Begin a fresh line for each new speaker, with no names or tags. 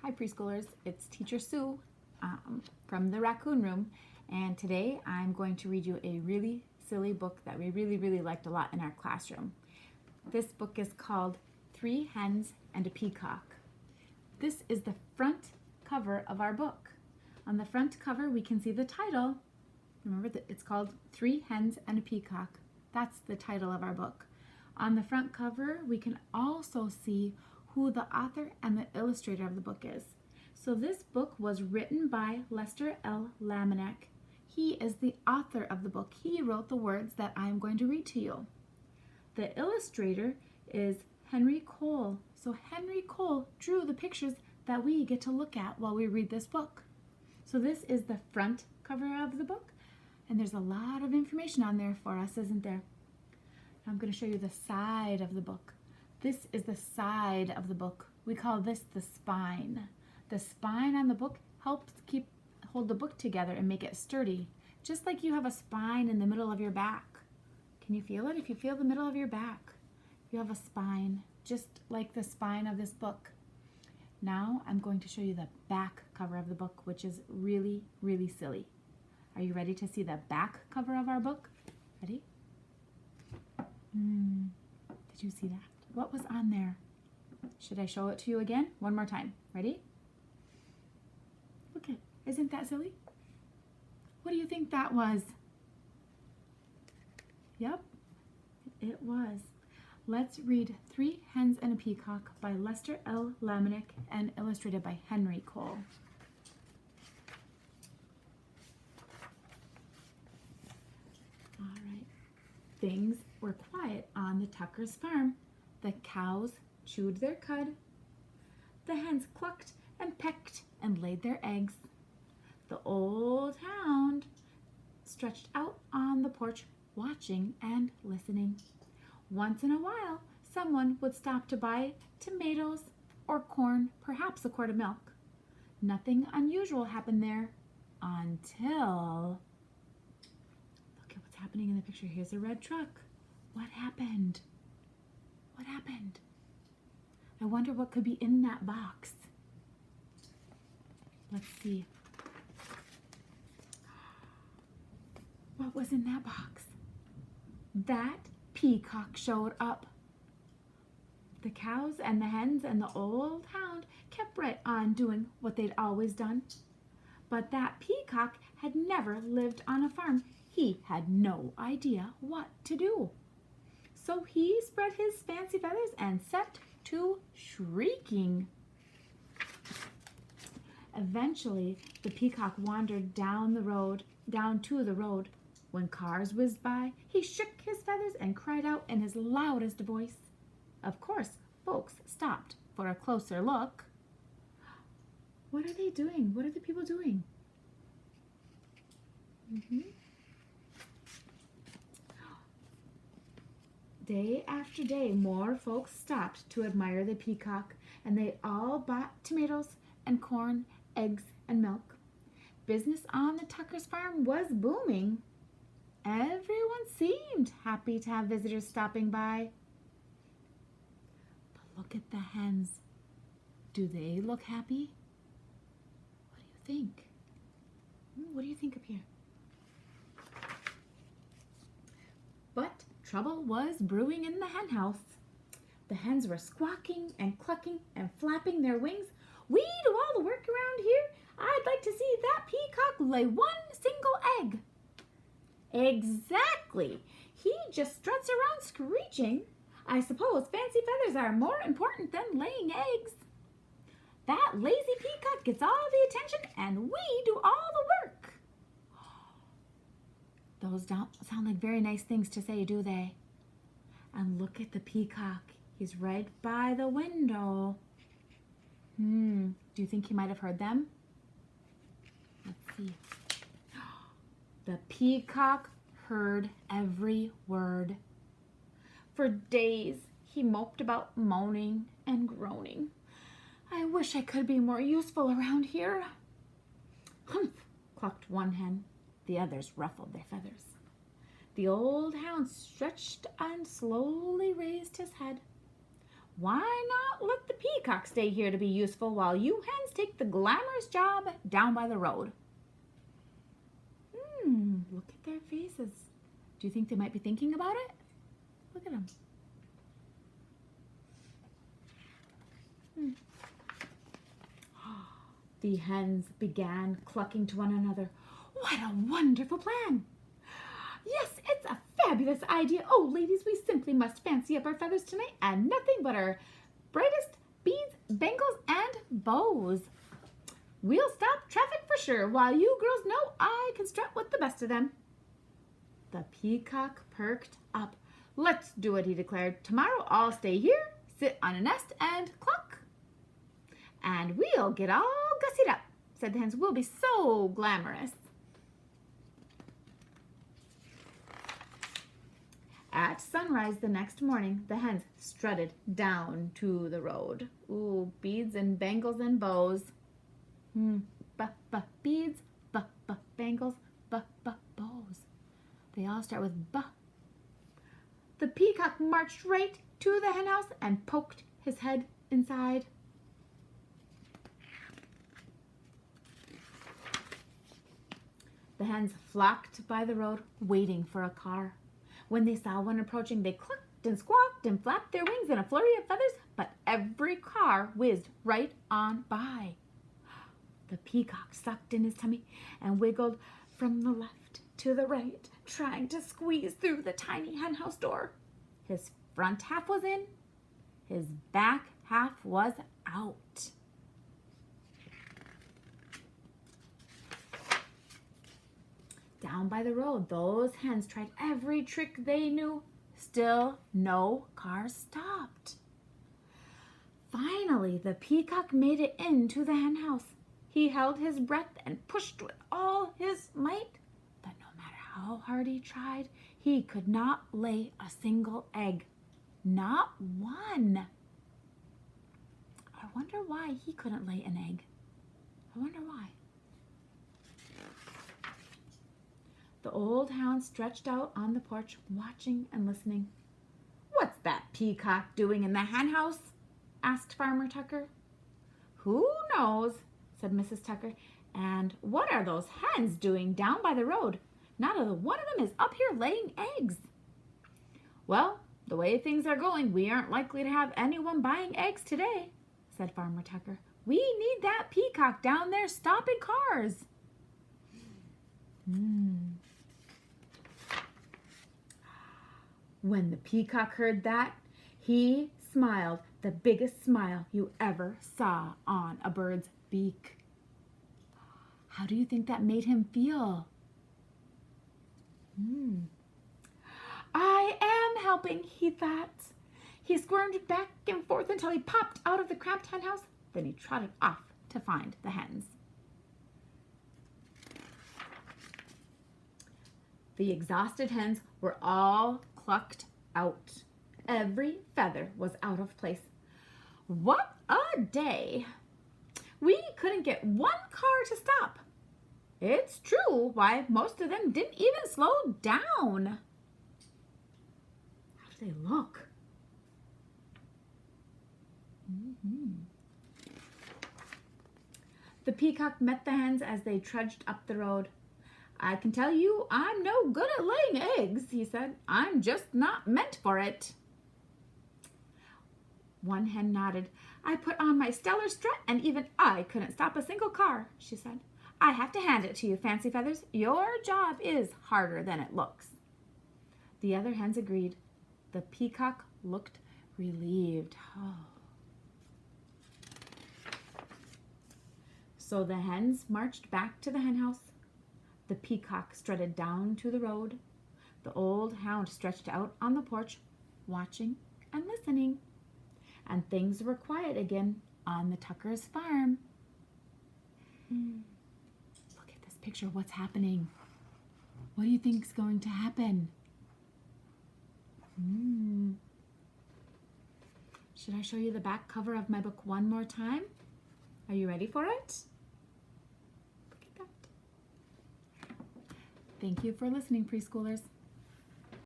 Hi preschoolers, it's Teacher Sue from the Raccoon Room, and today I'm going to read you a really silly book that we really liked a lot in our classroom. This book is called 3 Hens and a Peacock. This is the front cover of our book. On the front cover we can see the title. Remember that it's called 3 Hens and a Peacock. That's the title of our book. On the front cover we can also see who the author and the illustrator of the book is. So this book was written by Lester L. Laminack. He is the author of the book. He wrote the words that I'm going to read to you. The illustrator is Henry Cole. So Henry Cole drew the pictures that we get to look at while we read this book. So this is the front cover of the book, and there's a lot of information on there for us, isn't there? I'm going to show you the side of the book. This is the side of the book. We call this the spine. The spine on the book helps hold the book together and make it sturdy, just like you have a spine in the middle of your back. Can you feel it? If you feel the middle of your back, you have a spine, just like the spine of this book. Now I'm going to show you the back cover of the book, which is really silly. Are you ready to see the back cover of our book? Ready? Did you see that? What was on there? Should I show it to you again? One more time. Ready? Look at, isn't that silly? What do you think that was? Yep, it was. Let's read 3 Hens and a Peacock by Lester L. Laminack and illustrated by Henry Cole. All right. Things were quiet on the Tuckers' farm. The cows chewed their cud. The hens clucked and pecked and laid their eggs. The old hound stretched out on the porch, watching and listening. Once in a while, someone would stop to buy tomatoes or corn, perhaps a quart of milk. Nothing unusual happened there until... Look at what's happening in the picture. Here's a red truck. What happened? What happened? I wonder what could be in that box. Let's see. What was in that box? That peacock showed up. The cows and the hens and the old hound kept right on doing what they'd always done. But that peacock had never lived on a farm. He had no idea what to do. So he spread his fancy feathers and set to shrieking. Eventually, the peacock wandered down to the road. When cars whizzed by, he shook his feathers and cried out in his loudest voice. Of course, folks stopped for a closer look. What are they doing? What are the people doing? Day after day, more folks stopped to admire the peacock, and they all bought tomatoes and corn, eggs and milk. Business on the Tuckers' farm was booming. Everyone seemed happy to have visitors stopping by. But look at the hens. Do they look happy? What do you think? What do you think up here? But trouble was brewing in the hen house. The hens were squawking and clucking and flapping their wings. We do all the work around here. I'd like to see that peacock lay one single egg. Exactly. He just struts around screeching. I suppose fancy feathers are more important than laying eggs. That lazy peacock gets all the attention and we do all the work. Those don't sound like very nice things to say, do they? And look at the peacock. He's right by the window. Do you think he might have heard them? Let's see. The peacock heard every word. For days, he moped about, moaning and groaning. I wish I could be more useful around here. Humph, clucked one hen. The others ruffled their feathers. The old hound stretched and slowly raised his head. Why not let the peacock stay here to be useful while you hens take the glamorous job down by the road? Look at their faces. Do you think they might be thinking about it? Look at them. The hens began clucking to one another. What a wonderful plan! Yes, it's a fabulous idea. Oh, ladies, we simply must fancy up our feathers tonight and nothing but our brightest beads, bangles, and bows. We'll stop traffic for sure, while you girls know I can strut with the best of them. The peacock perked up. Let's do it, he declared. Tomorrow I'll stay here, sit on a nest, and cluck. And we'll get all gussied up, said the hens. We'll be so glamorous. At sunrise the next morning, the hens strutted down to the road. Ooh, beads and bangles and bows. Beads, bangles, bows. They all start with ba. The peacock marched right to the hen house and poked his head inside. The hens flocked by the road, waiting for a car. When they saw one approaching, they clucked and squawked and flapped their wings in a flurry of feathers, but every car whizzed right on by. The peacock sucked in his tummy and wiggled from the left to the right, trying to squeeze through the tiny henhouse door. His front half was in, his back half was out. Down by the road, those hens tried every trick they knew. Still, no car stopped. Finally, the peacock made it into the hen house. He held his breath and pushed with all his might, but no matter how hard he tried, he could not lay a single egg. Not one. I wonder why he couldn't lay an egg. I wonder why. The old hound stretched out on the porch, watching and listening. What's that peacock doing in the hen house? Asked Farmer Tucker. Who knows, said Mrs. Tucker. And what are those hens doing down by the road? Not a one of them is up here laying eggs. Well, the way things are going, we aren't likely to have anyone buying eggs today, said Farmer Tucker. We need that peacock down there stopping cars. When the peacock heard that, he smiled the biggest smile you ever saw on a bird's beak. How do you think that made him feel? I am helping, he thought. He squirmed back and forth until he popped out of the cramped hen house. Then he trotted off to find the hens. The exhausted hens were all clucked out. Every feather was out of place. What a day! We couldn't get one car to stop. It's true, why most of them didn't even slow down. How do they look? The peacock met the hens as they trudged up the road. I can tell you I'm no good at laying eggs, he said. I'm just not meant for it. One hen nodded. I put on my stellar strut and even I couldn't stop a single car, she said. I have to hand it to you, Fancy Feathers. Your job is harder than it looks. The other hens agreed. The peacock looked relieved. Oh. So the hens marched back to the hen house. The peacock strutted down to the road. The old hound stretched out on the porch, watching and listening. And things were quiet again on the Tuckers' farm. Look at this picture. What's happening? What do you think is going to happen? Should I show you the back cover of my book one more time? Are you ready for it? Look at that. Thank you for listening, preschoolers.